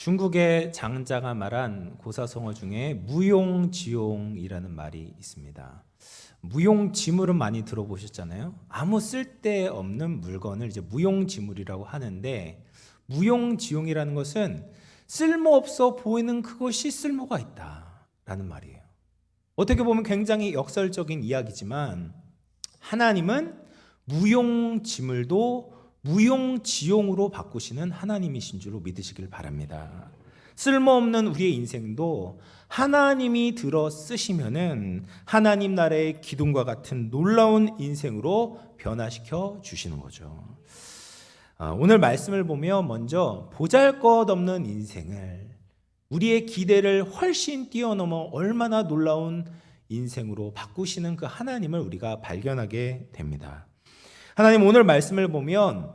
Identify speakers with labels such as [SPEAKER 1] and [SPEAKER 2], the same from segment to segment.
[SPEAKER 1] 중국의 장자가 말한 고사성어 중에 무용지용이라는 말이 있습니다. 무용지물은 많이 들어보셨잖아요. 아무 쓸데없는 물건을 이제 무용지물이라고 하는데, 무용지용이라는 것은 쓸모없어 보이는 그것이 쓸모가 있다라는 말이에요. 어떻게 보면 굉장히 역설적인 이야기지만, 하나님은 무용지물도 무용지용으로 바꾸시는 하나님이신 줄로 믿으시길 바랍니다. 쓸모없는 우리의 인생도 하나님이 들어 쓰시면은 하나님 나라의 기둥과 같은 놀라운 인생으로 변화시켜 주시는 거죠. 오늘 말씀을 보면 먼저 보잘것없는 인생을, 우리의 기대를 훨씬 뛰어넘어 얼마나 놀라운 인생으로 바꾸시는 그 하나님을 우리가 발견하게 됩니다. 하나님 오늘 말씀을 보면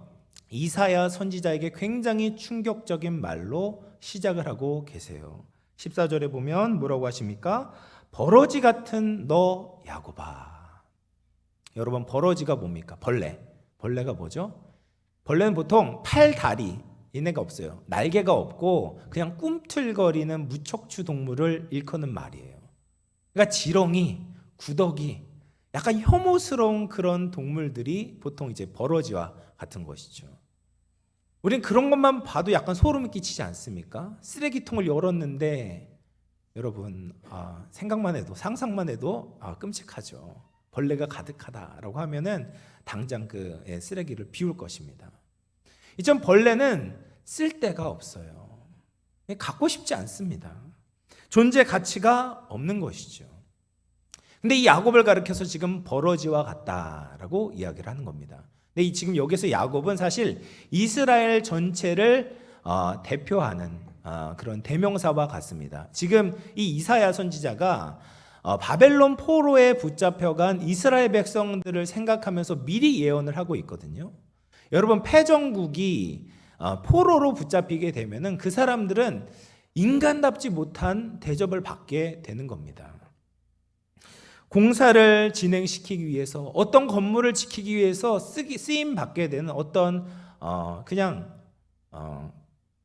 [SPEAKER 1] 이사야 선지자에게 굉장히 충격적인 말로 시작을 하고 계세요. 14절에 보면 뭐라고 하십니까? 버러지 같은 너 야곱아. 여러분, 버러지가 뭡니까? 벌레가 뭐죠? 벌레는 보통 팔, 다리 얘네가 없어요. 날개가 없고 그냥 꿈틀거리는 무척추 동물을 일컫는 말이에요. 그러니까 지렁이, 구더기, 약간 혐오스러운 그런 동물들이 보통 이제 버러지와 같은 것이죠. 우린 그런 것만 봐도 약간 소름이 끼치지 않습니까? 쓰레기통을 열었는데 여러분, 생각만 해도, 상상만 해도 끔찍하죠. 벌레가 가득하다라고 하면은 당장 그 쓰레기를 비울 것입니다. 이전 벌레는 쓸데가 없어요. 갖고 싶지 않습니다. 존재 가치가 없는 것이죠. 근데 이 야곱을 가리켜서 지금 버러지와 같다라고 이야기를 하는 겁니다. 근데 지금 여기서 야곱은 사실 이스라엘 전체를 대표하는 그런 대명사와 같습니다. 지금 이 이사야 선지자가 바벨론 포로에 붙잡혀간 이스라엘 백성들을 생각하면서 미리 예언을 하고 있거든요. 여러분, 패정국이 포로로 붙잡히게 되면은 그 사람들은 인간답지 못한 대접을 받게 되는 겁니다. 공사를 진행시키기 위해서, 어떤 건물을 지키기 위해서 쓰임 받게 되는 어떤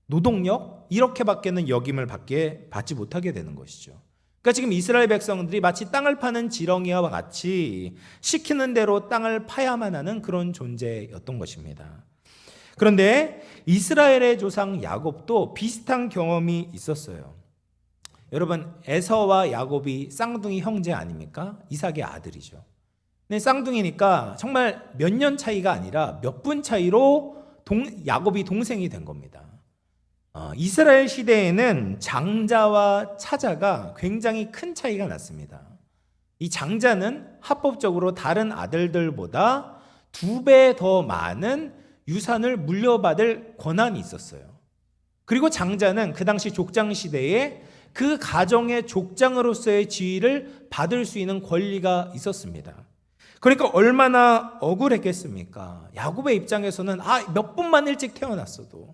[SPEAKER 1] 노동력, 이렇게밖에는 역임을 받지 못하게 되는 것이죠. 그러니까 지금 이스라엘 백성들이 마치 땅을 파는 지렁이와 같이 시키는 대로 땅을 파야만 하는 그런 존재였던 것입니다. 그런데 이스라엘의 조상 야곱도 비슷한 경험이 있었어요. 여러분, 에서와 야곱이 쌍둥이 형제 아닙니까? 이삭의 아들이죠. 근데 쌍둥이니까 정말 몇 년 차이가 아니라 몇 분 차이로 야곱이 동생이 된 겁니다. 이스라엘 시대에는 장자와 차자가 굉장히 큰 차이가 났습니다. 이 장자는 합법적으로 다른 아들들보다 2배 더 많은 유산을 물려받을 권한이 있었어요. 그리고 장자는 그 당시 족장 시대에 그 가정의 족장으로서의 지위를 받을 수 있는 권리가 있었습니다. 그러니까 얼마나 억울했겠습니까? 야곱의 입장에서는 몇 분만 일찍 태어났어도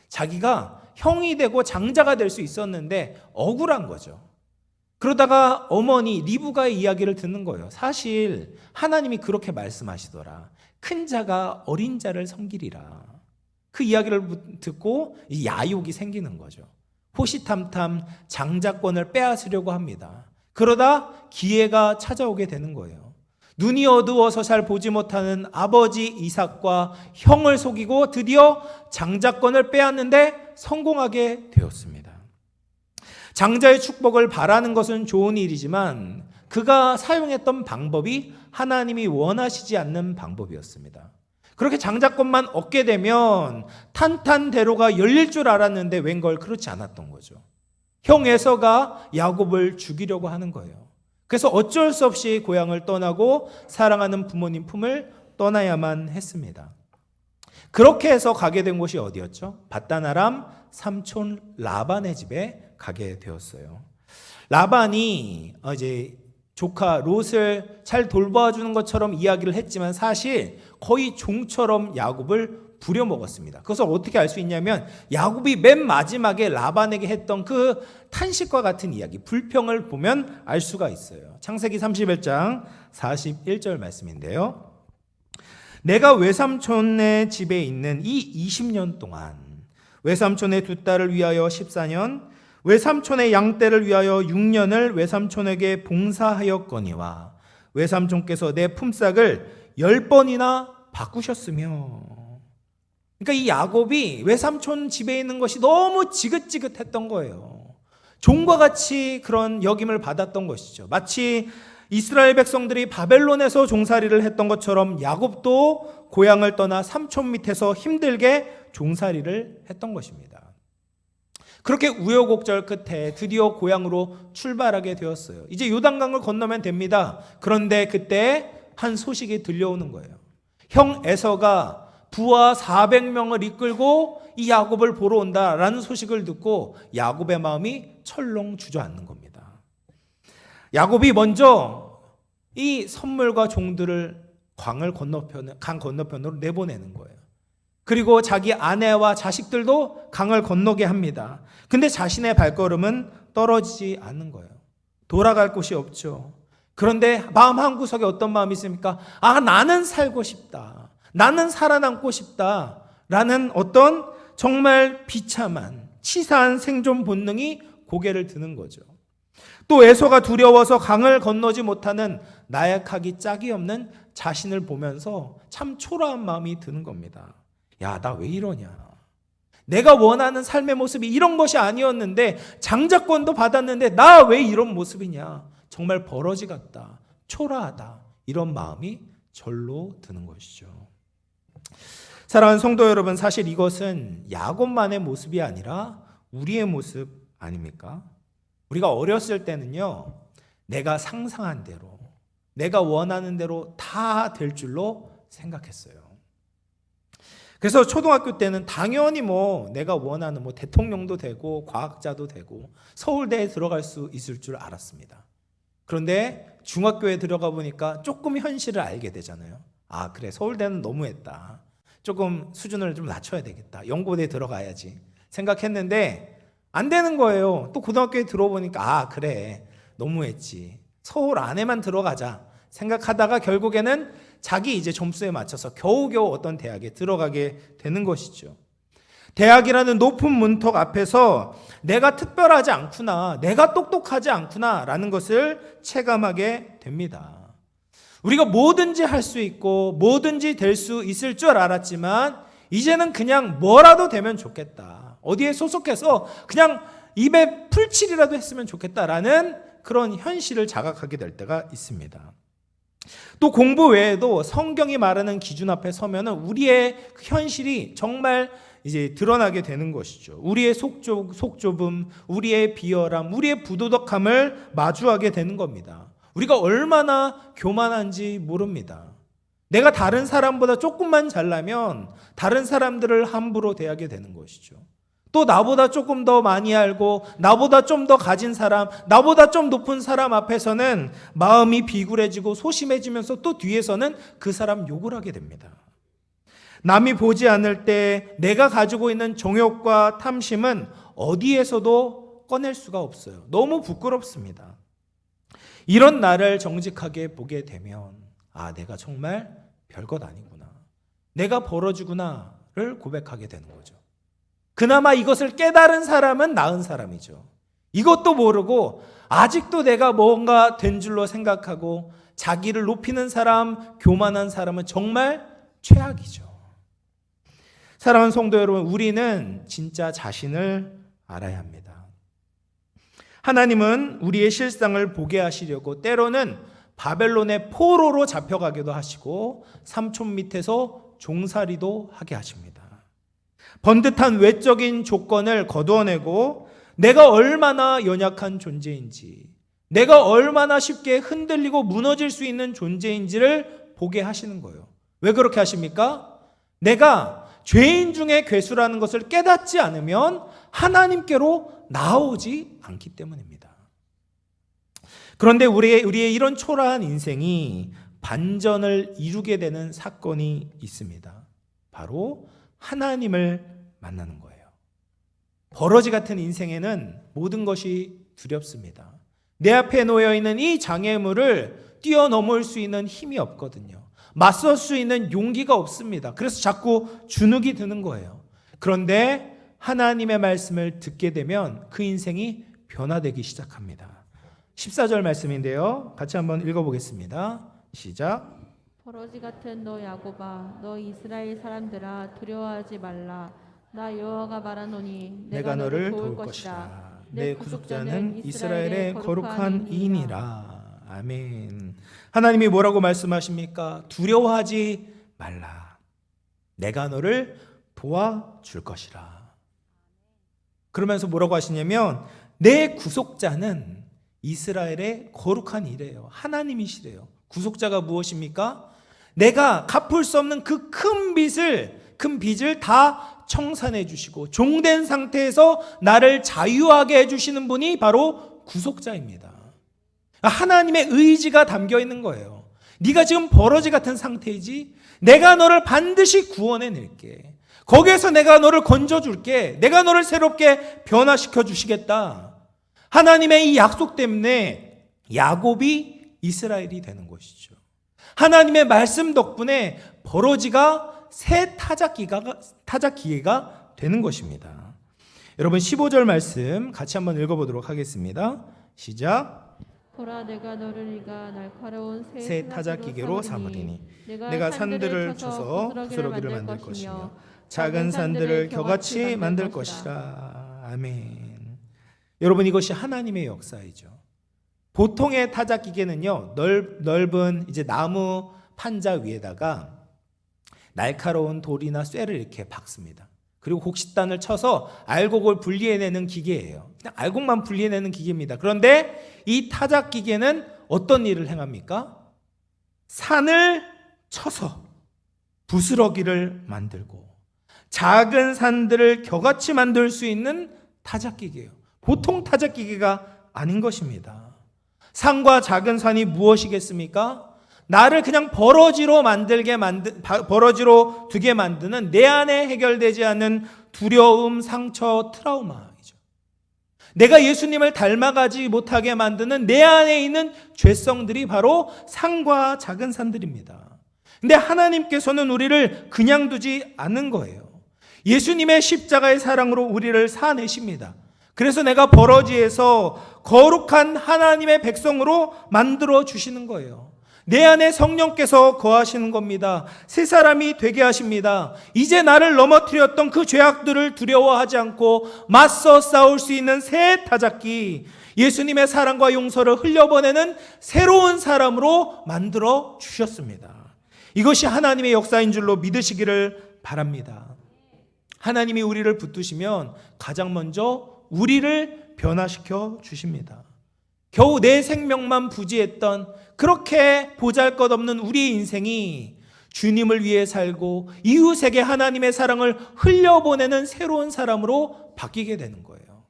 [SPEAKER 1] 자기가 형이 되고 장자가 될 수 있었는데 억울한 거죠. 그러다가 어머니 리브가의 이야기를 듣는 거예요. 사실 하나님이 그렇게 말씀하시더라. 큰 자가 어린 자를 섬기리라. 그 이야기를 듣고 이 야욕이 생기는 거죠. 호시탐탐 장자권을 빼앗으려고 합니다. 그러다 기회가 찾아오게 되는 거예요. 눈이 어두워서 잘 보지 못하는 아버지 이삭과 형을 속이고 드디어 장자권을 빼앗는데 성공하게 되었습니다. 장자의 축복을 바라는 것은 좋은 일이지만 그가 사용했던 방법이 하나님이 원하시지 않는 방법이었습니다. 그렇게 장자권만 얻게 되면 탄탄대로가 열릴 줄 알았는데 웬걸 그렇지 않았던 거죠. 형 에서가 야곱을 죽이려고 하는 거예요. 그래서 어쩔 수 없이 고향을 떠나고 사랑하는 부모님 품을 떠나야만 했습니다. 그렇게 해서 가게 된 곳이 어디였죠? 밧단 아람 삼촌 라반의 집에 가게 되었어요. 라반이 이제 조카 롯을 잘 돌봐주는 것처럼 이야기를 했지만 사실 거의 종처럼 야곱을 부려먹었습니다. 그것을 어떻게 알 수 있냐면 야곱이 맨 마지막에 라반에게 했던 그 탄식과 같은 이야기, 불평을 보면 알 수가 있어요. 창세기 31장 41절 말씀인데요. 내가 외삼촌의 집에 있는 이 20년 동안 외삼촌의 두 딸을 위하여 14년, 외삼촌의 양떼를 위하여 6년을 외삼촌에게 봉사하였거니와 외삼촌께서 내 품삯을 10번이나 바꾸셨으며. 그러니까 이 야곱이 외삼촌 집에 있는 것이 너무 지긋지긋했던 거예요. 종과 같이 그런 역임을 받았던 것이죠. 마치 이스라엘 백성들이 바벨론에서 종살이를 했던 것처럼 야곱도 고향을 떠나 삼촌 밑에서 힘들게 종살이를 했던 것입니다. 그렇게 우여곡절 끝에 드디어 고향으로 출발하게 되었어요. 이제 요단강을 건너면 됩니다. 그런데 그때 한 소식이 들려오는 거예요. 형 에서가 부하 400명을 이끌고 이 야곱을 보러 온다라는 소식을 듣고 야곱의 마음이 철렁 주저앉는 겁니다. 야곱이 먼저 이 선물과 종들을 강 건너편으로 내보내는 거예요. 그리고 자기 아내와 자식들도 강을 건너게 합니다. 근데 자신의 발걸음은 떨어지지 않는 거예요. 돌아갈 곳이 없죠. 그런데 마음 한구석에 어떤 마음이 있습니까? 나는 살고 싶다. 나는 살아남고 싶다. 라는 어떤 정말 비참한 치사한 생존 본능이 고개를 드는 거죠. 또 에서가 두려워서 강을 건너지 못하는 나약하기 짝이 없는 자신을 보면서 참 초라한 마음이 드는 겁니다. 야, 나 왜 이러냐. 내가 원하는 삶의 모습이 이런 것이 아니었는데 장자권도 받았는데 나 왜 이런 모습이냐. 정말 버러지 같다. 초라하다. 이런 마음이 절로 드는 것이죠. 사랑하는 성도 여러분, 사실 이것은 야곱만의 모습이 아니라 우리의 모습 아닙니까? 우리가 어렸을 때는요, 내가 상상한 대로, 내가 원하는 대로 다 될 줄로 생각했어요. 그래서 초등학교 때는 당연히 내가 원하는 대통령도 되고 과학자도 되고 서울대에 들어갈 수 있을 줄 알았습니다. 그런데 중학교에 들어가 보니까 조금 현실을 알게 되잖아요. 그래, 서울대는 너무했다. 조금 수준을 좀 낮춰야 되겠다. 연고대에 들어가야지 생각했는데 안 되는 거예요. 또 고등학교에 들어보니까 그래, 너무했지. 서울 안에만 들어가자 생각하다가 결국에는 자기 이제 점수에 맞춰서 겨우겨우 어떤 대학에 들어가게 되는 것이죠. 대학이라는 높은 문턱 앞에서 내가 특별하지 않구나, 내가 똑똑하지 않구나 라는 것을 체감하게 됩니다. 우리가 뭐든지 할 수 있고 뭐든지 될 수 있을 줄 알았지만 이제는 그냥 뭐라도 되면 좋겠다. 어디에 소속해서 그냥 입에 풀칠이라도 했으면 좋겠다라는 그런 현실을 자각하게 될 때가 있습니다. 또 공부 외에도 성경이 말하는 기준 앞에 서면은 우리의 현실이 정말 이제 드러나게 되는 것이죠. 우리의 속좁음, 우리의 비열함, 우리의 부도덕함을 마주하게 되는 겁니다. 우리가 얼마나 교만한지 모릅니다. 내가 다른 사람보다 조금만 잘나면 다른 사람들을 함부로 대하게 되는 것이죠. 또 나보다 조금 더 많이 알고 나보다 좀 더 가진 사람, 나보다 좀 높은 사람 앞에서는 마음이 비굴해지고 소심해지면서 또 뒤에서는 그 사람 욕을 하게 됩니다. 남이 보지 않을 때 내가 가지고 있는 정욕과 탐심은 어디에서도 꺼낼 수가 없어요. 너무 부끄럽습니다. 이런 나를 정직하게 보게 되면 내가 정말 별것 아니구나. 내가 벌어지구나를 고백하게 되는 거죠. 그나마 이것을 깨달은 사람은 나은 사람이죠. 이것도 모르고 아직도 내가 뭔가 된 줄로 생각하고 자기를 높이는 사람, 교만한 사람은 정말 최악이죠. 사랑하는 성도 여러분, 우리는 진짜 자신을 알아야 합니다. 하나님은 우리의 실상을 보게 하시려고 때로는 바벨론의 포로로 잡혀가기도 하시고 삼촌 밑에서 종살이도 하게 하십니다. 번듯한 외적인 조건을 거두어내고 내가 얼마나 연약한 존재인지, 내가 얼마나 쉽게 흔들리고 무너질 수 있는 존재인지를 보게 하시는 거예요. 왜 그렇게 하십니까? 내가 죄인 중에 괴수라는 것을 깨닫지 않으면 하나님께로 나아오지 않기 때문입니다. 그런데 우리의 이런 초라한 인생이 반전을 이루게 되는 사건이 있습니다. 바로 하나님을 만나는 거예요. 버러지 같은 인생에는 모든 것이 두렵습니다. 내 앞에 놓여있는 이 장애물을 뛰어넘을 수 있는 힘이 없거든요. 맞설 수 있는 용기가 없습니다. 그래서 자꾸 주눅이 드는 거예요. 그런데 하나님의 말씀을 듣게 되면 그 인생이 변화되기 시작합니다. 14절 말씀인데요. 같이 한번 읽어보겠습니다. 시작.
[SPEAKER 2] 버러지 같은 너 야곱아, 너 이스라엘 사람들아, 두려워하지 말라. 나 여호와가 말하노니
[SPEAKER 1] 내가 너를 도울 것이라. 내 구속자는 이스라엘의 거룩한 이인이라. 아멘. 하나님이 뭐라고 말씀하십니까? 두려워하지 말라. 내가 너를 도와줄 것이라. 그러면서 뭐라고 하시냐면 내 구속자는 이스라엘의 거룩한 이래요. 하나님이시래요. 구속자가 무엇입니까? 내가 갚을 수 없는 그 큰 빚을 다 청산해 주시고 종된 상태에서 나를 자유하게 해주시는 분이 바로 구속자입니다. 하나님의 의지가 담겨 있는 거예요. 네가 지금 버러지 같은 상태이지 내가 너를 반드시 구원해 낼게. 거기에서 내가 너를 건져줄게. 내가 너를 새롭게 변화시켜 주시겠다. 하나님의 이 약속 때문에 야곱이 이스라엘이 되는 것이죠. 하나님의 말씀 덕분에 버러지가 새 타작 기회가 되는 것입니다. 여러분 15절 말씀 같이 한번 읽어보도록 하겠습니다. 시작.
[SPEAKER 2] 보라 내가 너를 이가 날카로운
[SPEAKER 1] 새 타작 기계로 삼으리니 내가 산들을 쳐서 부스러기를 만들 것이며 작은 산들을 겨같이 만들 것이라. 아멘. 여러분 이것이 하나님의 역사이죠. 보통의 타작 기계는요 넓은 이제 나무 판자 위에다가 날카로운 돌이나 쇠를 이렇게 박습니다. 그리고 곡식단을 쳐서 알곡을 분리해내는 기계예요. 그냥 알곡만 분리해내는 기계입니다. 그런데 이 타작 기계는 어떤 일을 행합니까? 산을 쳐서 부스러기를 만들고 작은 산들을 겨같이 만들 수 있는 타작 기계예요. 보통 타작 기계가 아닌 것입니다. 산과 작은 산이 무엇이겠습니까? 나를 그냥 버러지로 두게 만드는 내 안에 해결되지 않는 두려움, 상처, 트라우마이죠. 내가 예수님을 닮아가지 못하게 만드는 내 안에 있는 죄성들이 바로 산과 작은 산들입니다. 근데 하나님께서는 우리를 그냥 두지 않는 거예요. 예수님의 십자가의 사랑으로 우리를 사내십니다. 그래서 내가 버러지에서 거룩한 하나님의 백성으로 만들어 주시는 거예요. 내 안에 성령께서 거하시는 겁니다. 새 사람이 되게 하십니다. 이제 나를 넘어뜨렸던 그 죄악들을 두려워하지 않고 맞서 싸울 수 있는 새 타작기, 예수님의 사랑과 용서를 흘려보내는 새로운 사람으로 만들어 주셨습니다. 이것이 하나님의 역사인 줄로 믿으시기를 바랍니다. 하나님이 우리를 붙드시면 가장 먼저 우리를 변화시켜 주십니다. 겨우 내 생명만 부지했던 그렇게 보잘것없는 우리의 인생이 주님을 위해 살고 이웃에게 하나님의 사랑을 흘려보내는 새로운 사람으로 바뀌게 되는 거예요.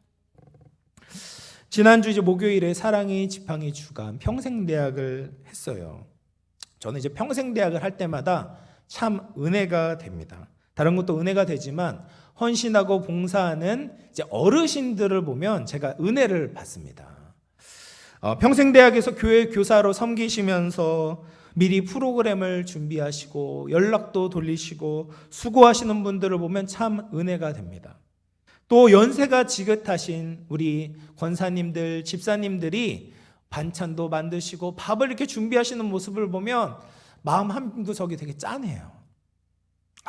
[SPEAKER 1] 지난주 이제 목요일에 사랑의 지팡이 주간 평생대학을 했어요. 저는 이제 평생대학을 할 때마다 참 은혜가 됩니다. 다른 것도 은혜가 되지만 헌신하고 봉사하는 이제 어르신들을 보면 제가 은혜를 받습니다. 평생대학에서 교회 교사로 섬기시면서 미리 프로그램을 준비하시고 연락도 돌리시고 수고하시는 분들을 보면 참 은혜가 됩니다. 또 연세가 지긋하신 우리 권사님들, 집사님들이 반찬도 만드시고 밥을 이렇게 준비하시는 모습을 보면 마음 한구석이 되게 짠해요.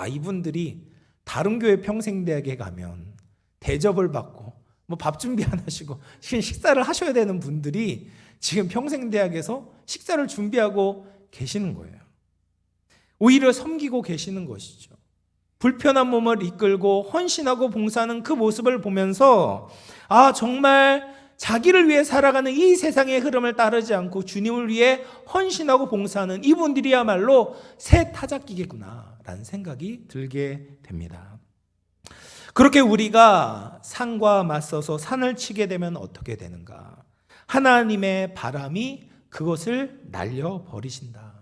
[SPEAKER 1] 이분들이 다른 교회 평생대학에 가면 대접을 받고 뭐 밥 준비 안 하시고 식사를 하셔야 되는 분들이 지금 평생대학에서 식사를 준비하고 계시는 거예요. 오히려 섬기고 계시는 것이죠. 불편한 몸을 이끌고 헌신하고 봉사하는 그 모습을 보면서 정말 자기를 위해 살아가는 이 세상의 흐름을 따르지 않고 주님을 위해 헌신하고 봉사하는 이분들이야말로 새 타작기계구나라는 생각이 들게 됩니다. 그렇게 우리가 산과 맞서서 산을 치게 되면 어떻게 되는가? 하나님의 바람이 그것을 날려버리신다.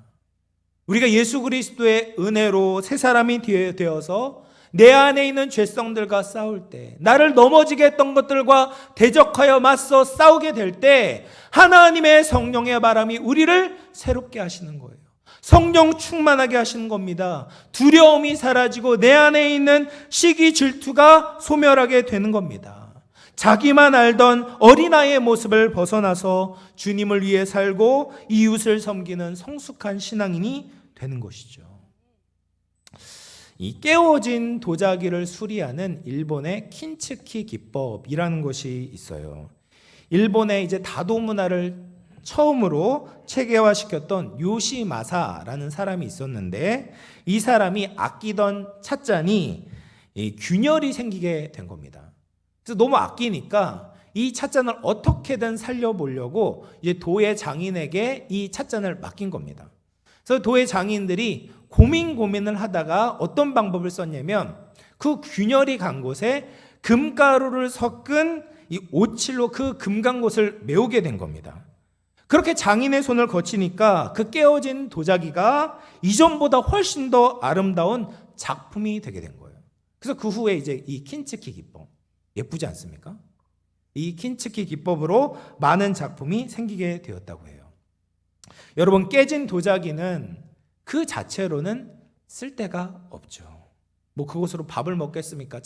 [SPEAKER 1] 우리가 예수 그리스도의 은혜로 새 사람이 되어서 내 안에 있는 죄성들과 싸울 때, 나를 넘어지게 했던 것들과 대적하여 맞서 싸우게 될 때 하나님의 성령의 바람이 우리를 새롭게 하시는 거예요. 성령 충만하게 하시는 겁니다. 두려움이 사라지고 내 안에 있는 시기 질투가 소멸하게 되는 겁니다. 자기만 알던 어린아이의 모습을 벗어나서 주님을 위해 살고 이웃을 섬기는 성숙한 신앙인이 되는 것이죠. 이 깨어진 도자기를 수리하는 일본의 킨츠키 기법이라는 것이 있어요. 일본의 이제 다도 문화를 처음으로 체계화시켰던 요시마사라는 사람이 있었는데, 이 사람이 아끼던 찻잔이 균열이 생기게 된 겁니다. 그래서 너무 아끼니까 이 찻잔을 어떻게든 살려보려고 이제 도의 장인에게 이 찻잔을 맡긴 겁니다. 그래서 도의 장인들이 고민을 하다가 어떤 방법을 썼냐면, 그 균열이 간 곳에 금가루를 섞은 이 오칠로 그 금간 곳을 메우게 된 겁니다. 그렇게 장인의 손을 거치니까 그 깨어진 도자기가 이전보다 훨씬 더 아름다운 작품이 되게 된 거예요. 그래서 그 후에 이제 이 킨츠키 기법, 예쁘지 않습니까? 이 킨츠키 기법으로 많은 작품이 생기게 되었다고 해요. 여러분, 깨진 도자기는 그 자체로는 쓸데가 없죠. 뭐 그것으로 밥을 먹겠습니까?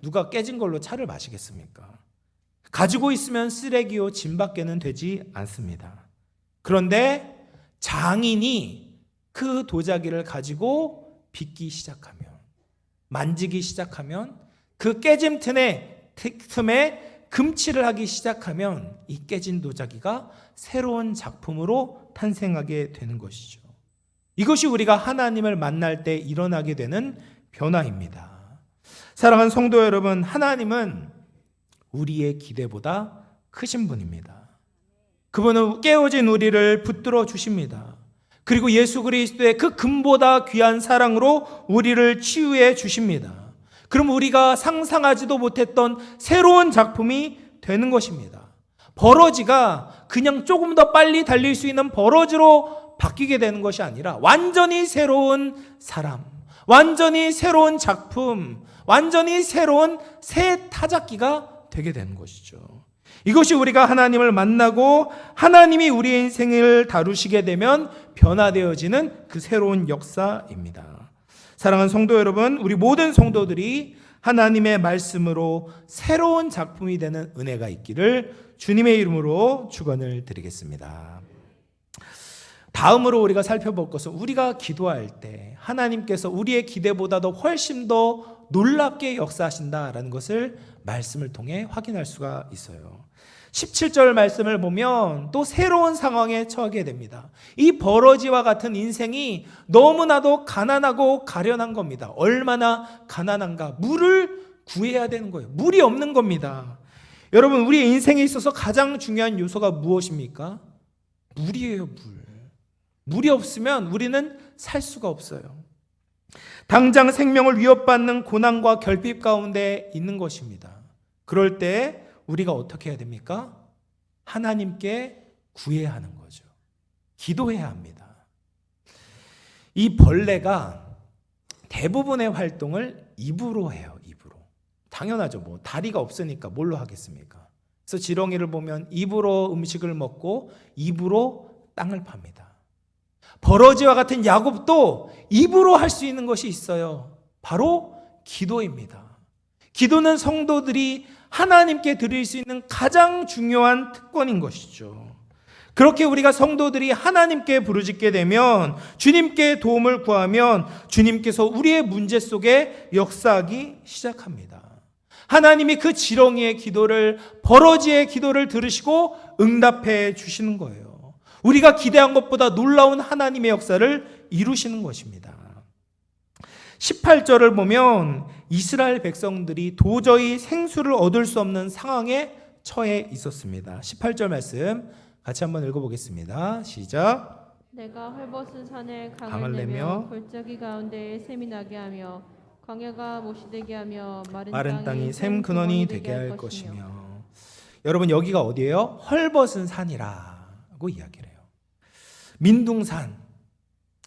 [SPEAKER 1] 누가 깨진 걸로 차를 마시겠습니까? 가지고 있으면 쓰레기요 짐밖에는 되지 않습니다. 그런데 장인이 그 도자기를 가지고 빚기 시작하면, 만지기 시작하면, 그 깨짐 틈에 금칠을 하기 시작하면 이 깨진 도자기가 새로운 작품으로 탄생하게 되는 것이죠. 이것이 우리가 하나님을 만날 때 일어나게 되는 변화입니다. 사랑하는 성도 여러분, 하나님은 우리의 기대보다 크신 분입니다. 그분은 깨어진 우리를 붙들어 주십니다. 그리고 예수 그리스도의 그 금보다 귀한 사랑으로 우리를 치유해 주십니다. 그럼 우리가 상상하지도 못했던 새로운 작품이 되는 것입니다. 버러지가 그냥 조금 더 빨리 달릴 수 있는 버러지로 바뀌게 되는 것이 아니라 완전히 새로운 사람, 완전히 새로운 작품, 완전히 새로운 새 타작기가 되게 되는 것이죠. 이것이 우리가 하나님을 만나고 하나님이 우리의 인생을 다루시게 되면 변화되어지는 그 새로운 역사입니다. 사랑하는 성도 여러분, 우리 모든 성도들이 하나님의 말씀으로 새로운 작품이 되는 은혜가 있기를 주님의 이름으로 축원을 드리겠습니다. 다음으로 우리가 살펴볼 것은, 우리가 기도할 때 하나님께서 우리의 기대보다도 훨씬 더 놀랍게 역사하신다라는 것을 말씀을 통해 확인할 수가 있어요. 17절 말씀을 보면 또 새로운 상황에 처하게 됩니다. 이 버러지와 같은 인생이 너무나도 가난하고 가련한 겁니다. 얼마나 가난한가? 물을 구해야 되는 거예요. 물이 없는 겁니다. 여러분, 우리 인생에 있어서 가장 중요한 요소가 무엇입니까? 물이에요, 물. 물이 없으면 우리는 살 수가 없어요. 당장 생명을 위협받는 고난과 결핍 가운데 있는 것입니다. 그럴 때 우리가 어떻게 해야 됩니까? 하나님께 구해야 하는 거죠. 기도해야 합니다. 이 벌레가 대부분의 활동을 입으로 해요. 입으로. 당연하죠. 뭐 다리가 없으니까 뭘로 하겠습니까? 그래서 지렁이를 보면 입으로 음식을 먹고 입으로 땅을 팝니다. 버러지와 같은 야곱도 입으로 할 수 있는 것이 있어요. 바로 기도입니다. 기도는 성도들이 하나님께 드릴 수 있는 가장 중요한 특권인 것이죠. 그렇게 우리가 성도들이 하나님께 부르짖게 되면, 주님께 도움을 구하면 주님께서 우리의 문제 속에 역사하기 시작합니다. 하나님이 그 지렁이의 기도를, 버러지의 기도를 들으시고 응답해 주시는 거예요. 우리가 기대한 것보다 놀라운 하나님의 역사를 이루시는 것입니다. 18절을 보면 이스라엘 백성들이 도저히 생수를 얻을 수 없는 상황에 처해 있었습니다. 18절 말씀 같이 한번 읽어보겠습니다. 시작.
[SPEAKER 2] 내가 헐벗은 산에
[SPEAKER 1] 강을
[SPEAKER 2] 강을 내며
[SPEAKER 1] 내며
[SPEAKER 2] 골짜기 가운데에 샘이 나게 하며 광야가 못이되게 하며
[SPEAKER 1] 마른 땅이 샘 근원이 되게 할 것이며. 여러분, 여기가 어디예요? 헐벗은 산이라고 이야기를 해요. 민둥산,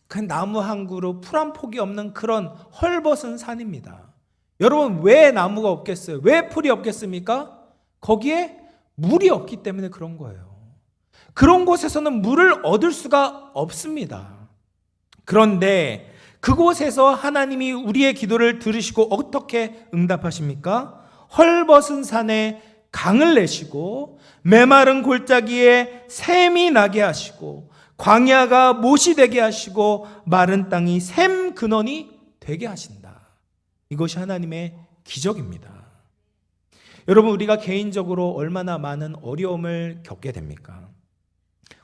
[SPEAKER 1] 그 나무 한 그루, 풀 한 폭이 없는 그런 헐벗은 산입니다. 여러분, 왜 나무가 없겠어요? 왜 풀이 없겠습니까? 거기에 물이 없기 때문에 그런 거예요. 그런 곳에서는 물을 얻을 수가 없습니다. 그런데 그곳에서 하나님이 우리의 기도를 들으시고 어떻게 응답하십니까? 헐벗은 산에 강을 내시고 메마른 골짜기에 샘이 나게 하시고 광야가 못이 되게 하시고 마른 땅이 샘 근원이 되게 하신다. 이것이 하나님의 기적입니다. 여러분, 우리가 개인적으로 얼마나 많은 어려움을 겪게 됩니까?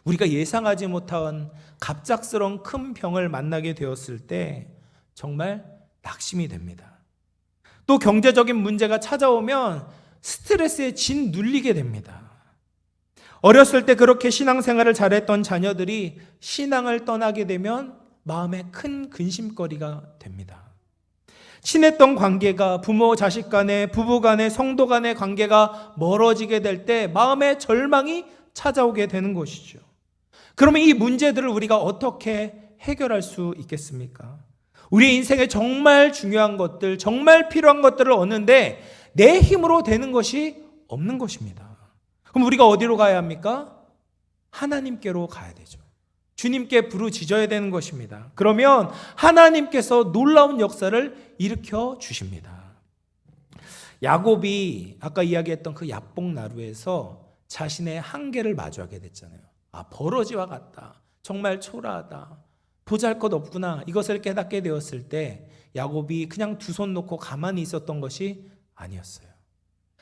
[SPEAKER 1] 우리가 예상하지 못한 갑작스러운 큰 병을 만나게 되었을 때 정말 낙심이 됩니다. 또 경제적인 문제가 찾아오면 스트레스에 짓눌리게 됩니다. 어렸을 때 그렇게 신앙생활을 잘했던 자녀들이 신앙을 떠나게 되면 마음에 큰 근심거리가 됩니다. 친했던 관계가 부모 자식 간에, 부부 간에, 성도 간의 관계가 멀어지게 될 때 마음의 절망이 찾아오게 되는 것이죠. 그러면 이 문제들을 우리가 어떻게 해결할 수 있겠습니까? 우리 인생에 정말 중요한 것들, 정말 필요한 것들을 얻는데 내 힘으로 되는 것이 없는 것입니다. 그럼 우리가 어디로 가야 합니까? 하나님께로 가야 되죠. 주님께 부르짖어야 되는 것입니다. 그러면 하나님께서 놀라운 역사를 일으켜 주십니다. 야곱이 아까 이야기했던 그 야복나루에서 자신의 한계를 마주하게 됐잖아요. 버러지와 같다. 정말 초라하다. 보잘것없구나. 이것을 깨닫게 되었을 때 야곱이 그냥 두 손 놓고 가만히 있었던 것이 아니었어요.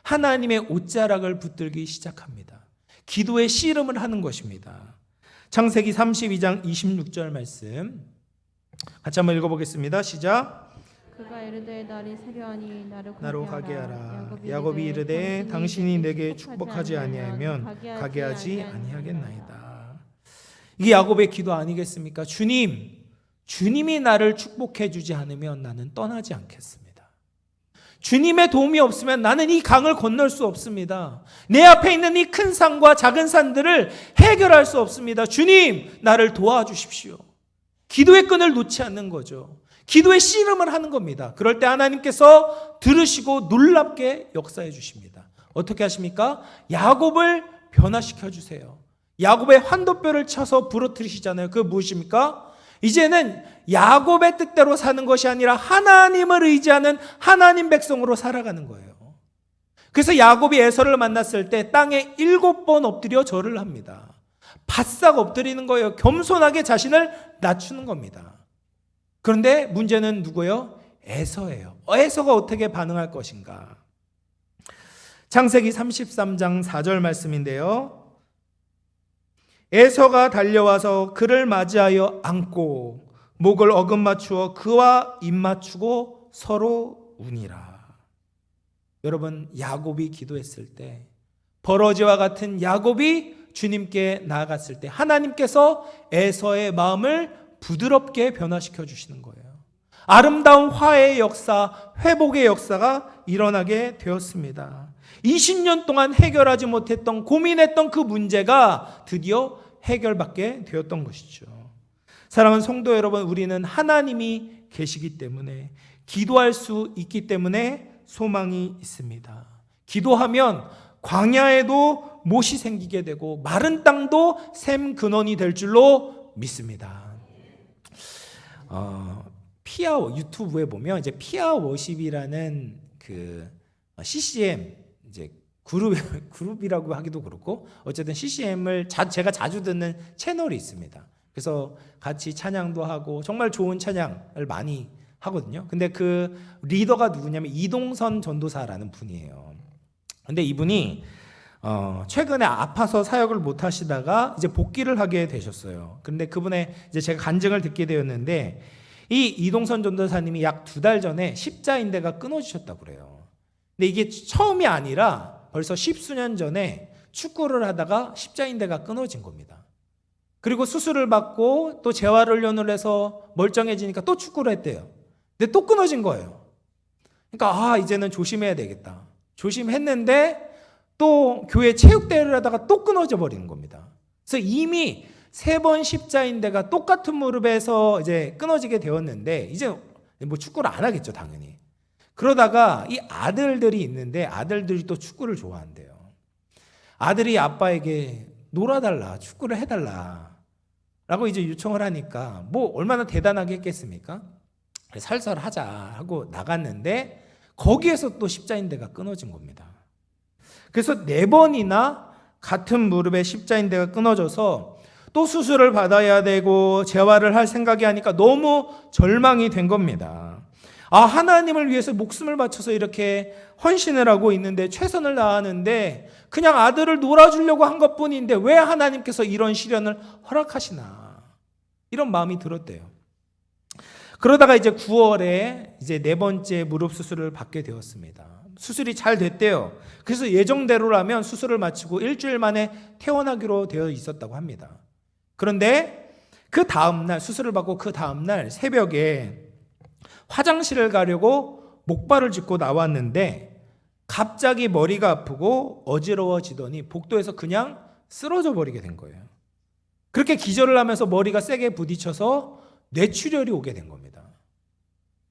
[SPEAKER 1] 하나님의 옷자락을 붙들기 시작합니다. 기도의 씨름을 하는 것입니다. 창세기 32장 26절 말씀 같이 한번 읽어보겠습니다. 시작.
[SPEAKER 2] 그가 이르되 날이 새려하니
[SPEAKER 1] 나로 가게 하라. 야곱이 이르되 당신이 내게 축복하지 아니하면 가게 하지 아니하겠나이다. 이게 야곱의 기도 아니겠습니까? 주님이 나를 축복해 주지 않으면 나는 떠나지 않겠습니다. 주님의 도움이 없으면 나는 이 강을 건널 수 없습니다. 내 앞에 있는 이 큰 산과 작은 산들을 해결할 수 없습니다. 주님, 나를 도와주십시오. 기도의 끈을 놓지 않는 거죠. 기도의 씨름을 하는 겁니다. 그럴 때 하나님께서 들으시고 놀랍게 역사해 주십니다. 어떻게 하십니까? 야곱을 변화시켜 주세요. 야곱의 환도뼈를 쳐서 부러뜨리시잖아요. 그게 무엇입니까? 이제는 야곱의 뜻대로 사는 것이 아니라 하나님을 의지하는 하나님 백성으로 살아가는 거예요. 그래서 야곱이 에서를 만났을 때 땅에 7번 엎드려 절을 합니다. 바싹 엎드리는 거예요. 겸손하게 자신을 낮추는 겁니다. 그런데 문제는 누구예요? 에서예요. 에서가 어떻게 반응할 것인가? 창세기 33장 4절 말씀인데요. 에서가 달려와서 그를 맞이하여 안고 목을 어긋맞추어 그와 입맞추고 서로 우니라. 여러분, 야곱이 기도했을 때 버러지와 같은 야곱이 주님께 나아갔을 때 하나님께서 에서의 마음을 부드럽게 변화시켜 주시는 거예요. 아름다운 화해의 역사, 회복의 역사가 일어나게 되었습니다. 20년 동안 해결하지 못했던, 고민했던 그 문제가 드디어 해결받게 되었던 것이죠. 사랑하는 성도 여러분, 우리는 하나님이 계시기 때문에, 기도할 수 있기 때문에 소망이 있습니다. 기도하면 광야에도 못이 생기게 되고 마른 땅도 샘 근원이 될 줄로 믿습니다. 피아 유튜브에 보면 이제 피아 워십이라는 그 CCM 이제 그룹이라고 하기도 그렇고 어쨌든 CCM을 제가 자주 듣는 채널이 있습니다. 그래서 같이 찬양도 하고 정말 좋은 찬양을 많이 하거든요. 근데 그 리더가 누구냐면 이동선 전도사라는 분이에요. 근데 이분이 최근에 아파서 사역을 못 하시다가 이제 복귀를 하게 되셨어요. 그런데 그분의 이제 제가 간증을 듣게 되었는데 이 이동선 전도사님이 약 2달 전에 십자인대가 끊어지셨다고 그래요. 근데 이게 처음이 아니라 벌써 10수년 전에 축구를 하다가 십자인대가 끊어진 겁니다. 그리고 수술을 받고 또 재활훈련을 해서 멀쩡해지니까 또 축구를 했대요. 근데 또 끊어진 거예요. 그러니까 이제는 조심해야 되겠다. 조심했는데 또 교회 체육대회를 하다가 또 끊어져 버리는 겁니다. 그래서 이미 3번 십자인대가 똑같은 무릎에서 이제 끊어지게 되었는데 이제 뭐 축구를 안 하겠죠, 당연히. 그러다가 이 아들들이 있는데 아들들이 또 축구를 좋아한대요. 아들이 아빠에게 놀아달라, 축구를 해달라. 라고 이제 요청을 하니까 뭐 얼마나 대단하게 했겠습니까? 살살하자 하고 나갔는데 거기에서 또 십자인대가 끊어진 겁니다. 그래서 4번이나 같은 무릎에 십자인대가 끊어져서 또 수술을 받아야 되고 재활을 할 생각이 하니까 너무 절망이 된 겁니다. 하나님을 위해서 목숨을 바쳐서 이렇게 헌신을 하고 있는데 최선을 다하는데 그냥 아들을 놀아주려고 한 것뿐인데 왜 하나님께서 이런 시련을 허락하시나, 이런 마음이 들었대요. 그러다가 이제 9월에 이제 4번째 무릎 수술을 받게 되었습니다. 수술이 잘 됐대요. 그래서 예정대로라면 수술을 마치고 일주일 만에 퇴원하기로 되어 있었다고 합니다. 그런데 그 다음날, 수술을 받고 그 다음날 새벽에 화장실을 가려고 목발을 짚고 나왔는데 갑자기 머리가 아프고 어지러워지더니 복도에서 그냥 쓰러져 버리게 된 거예요. 그렇게 기절을 하면서 머리가 세게 부딪혀서 뇌출혈이 오게 된 겁니다.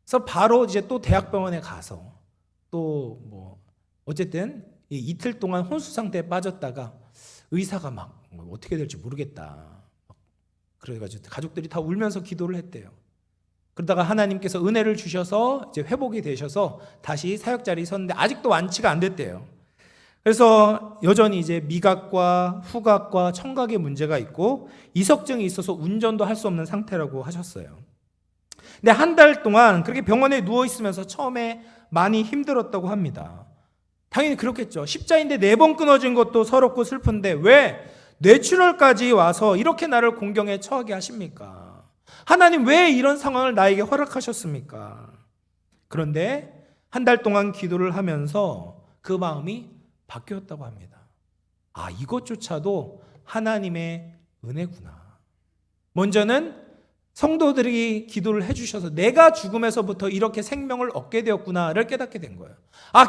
[SPEAKER 1] 그래서 바로 이제 또 대학병원에 가서 또 뭐 어쨌든 이틀 동안 혼수 상태에 빠졌다가 의사가 막 어떻게 될지 모르겠다, 그래가지고 가족들이 다 울면서 기도를 했대요. 그러다가 하나님께서 은혜를 주셔서 이제 회복이 되셔서 다시 사역 자리에 섰는데 아직도 완치가 안 됐대요. 그래서 여전히 이제 미각과 후각과 청각에 문제가 있고 이석증이 있어서 운전도 할 수 없는 상태라고 하셨어요. 근데 한 달 동안 그렇게 병원에 누워 있으면서 처음에 많이 힘들었다고 합니다. 당연히 그렇겠죠. 십자인대 4번 끊어진 것도 서럽고 슬픈데 왜 뇌출혈까지 와서 이렇게 나를 공경에 처하게 하십니까? 하나님 왜 이런 상황을 나에게 허락하셨습니까? 그런데 한 달 동안 기도를 하면서 그 마음이 바뀌었다고 합니다. 이것조차도 하나님의 은혜구나. 먼저는 성도들이 기도를 해주셔서 내가 죽음에서부터 이렇게 생명을 얻게 되었구나를 깨닫게 된 거예요.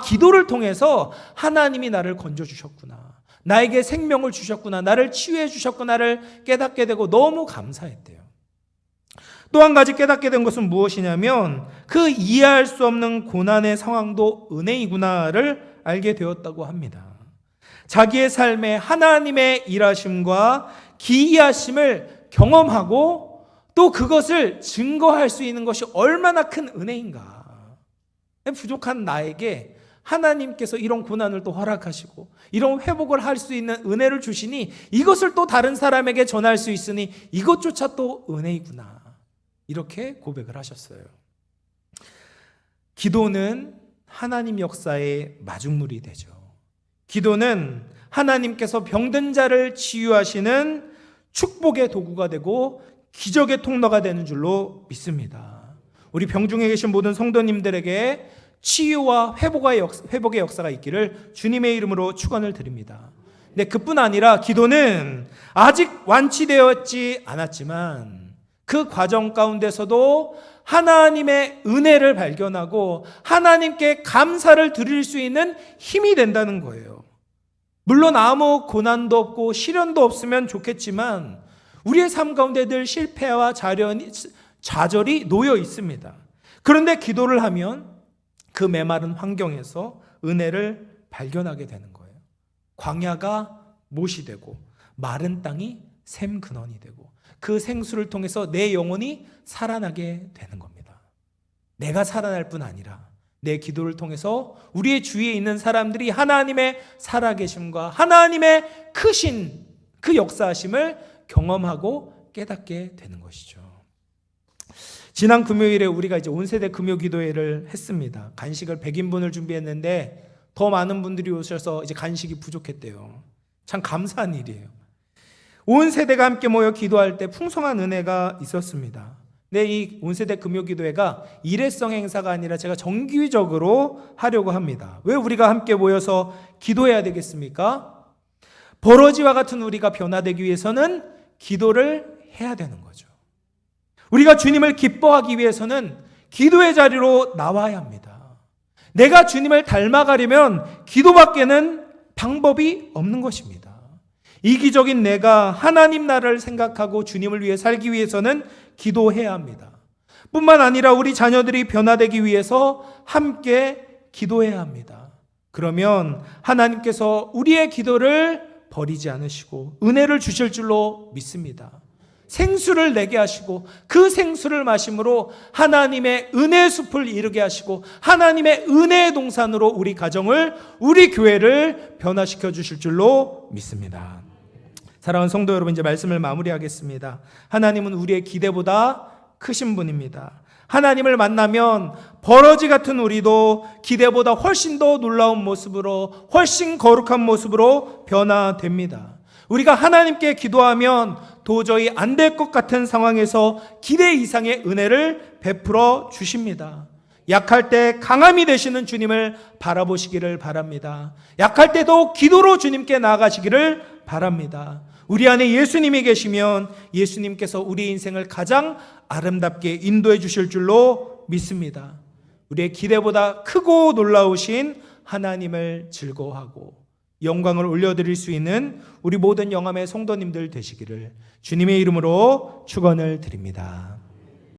[SPEAKER 1] 기도를 통해서 하나님이 나를 건져주셨구나, 나에게 생명을 주셨구나, 나를 치유해 주셨구나를 깨닫게 되고 너무 감사했대요. 또 한 가지 깨닫게 된 것은 무엇이냐면 그 이해할 수 없는 고난의 상황도 은혜이구나를 알게 되었다고 합니다. 자기의 삶에 하나님의 일하심과 기이하심을 경험하고 또 그것을 증거할 수 있는 것이 얼마나 큰 은혜인가. 부족한 나에게 하나님께서 이런 고난을 또 허락하시고 이런 회복을 할 수 있는 은혜를 주시니 이것을 또 다른 사람에게 전할 수 있으니 이것조차 또 은혜이구나, 이렇게 고백을 하셨어요. 기도는 하나님 역사의 마중물이 되죠. 기도는 하나님께서 병든 자를 치유하시는 축복의 도구가 되고 기적의 통로가 되는 줄로 믿습니다. 우리 병중에 계신 모든 성도님들에게 치유와 회복의 역사가 있기를 주님의 이름으로 축원을 드립니다. 근데 그뿐 아니라 기도는 아직 완치되었지 않았지만 그 과정 가운데서도 하나님의 은혜를 발견하고 하나님께 감사를 드릴 수 있는 힘이 된다는 거예요. 물론 아무 고난도 없고 시련도 없으면 좋겠지만 우리의 삶 가운데 늘 실패와 좌절이 놓여 있습니다. 그런데 기도를 하면 그 메마른 환경에서 은혜를 발견하게 되는 거예요. 광야가 못이 되고 마른 땅이 샘 근원이 되고 그 생수를 통해서 내 영혼이 살아나게 되는 겁니다. 내가 살아날 뿐 아니라 내 기도를 통해서 우리의 주위에 있는 사람들이 하나님의 살아계심과 하나님의 크신 그 역사하심을 경험하고 깨닫게 되는 것이죠. 지난 금요일에 우리가 이제 온세대 금요기도회를 했습니다. 간식을 100인분을 준비했는데 더 많은 분들이 오셔서 이제 간식이 부족했대요. 참 감사한 일이에요. 온 세대가 함께 모여 기도할 때 풍성한 은혜가 있었습니다. 근데 이 온세대 금요기도회가 일회성 행사가 아니라 제가 정기적으로 하려고 합니다. 왜 우리가 함께 모여서 기도해야 되겠습니까? 버러지와 같은 우리가 변화되기 위해서는 기도를 해야 되는 거죠. 우리가 주님을 기뻐하기 위해서는 기도의 자리로 나와야 합니다. 내가 주님을 닮아가려면 기도밖에는 방법이 없는 것입니다. 이기적인 내가 하나님 나라를 생각하고 주님을 위해 살기 위해서는 기도해야 합니다. 뿐만 아니라 우리 자녀들이 변화되기 위해서 함께 기도해야 합니다. 그러면 하나님께서 우리의 기도를 버리지 않으시고 은혜를 주실 줄로 믿습니다. 생수를 내게 하시고 그 생수를 마심으로 하나님의 은혜 숲을 이루게 하시고 하나님의 은혜의 동산으로 우리 가정을, 우리 교회를 변화시켜 주실 줄로 믿습니다. 사랑하는 성도 여러분, 이제 말씀을 마무리하겠습니다. 하나님은 우리의 기대보다 크신 분입니다. 하나님을 만나면 버러지 같은 우리도 기대보다 훨씬 더 놀라운 모습으로, 훨씬 거룩한 모습으로 변화됩니다. 우리가 하나님께 기도하면 도저히 안 될 것 같은 상황에서 기대 이상의 은혜를 베풀어 주십니다. 약할 때 강함이 되시는 주님을 바라보시기를 바랍니다. 약할 때도 기도로 주님께 나아가시기를 바랍니다. 우리 안에 예수님이 계시면 예수님께서 우리 인생을 가장 아름답게 인도해 주실 줄로 믿습니다. 우리의 기대보다 크고 놀라우신 하나님을 즐거워하고 영광을 올려드릴 수 있는 우리 모든 영암의 성도님들 되시기를 주님의 이름으로 축원을 드립니다.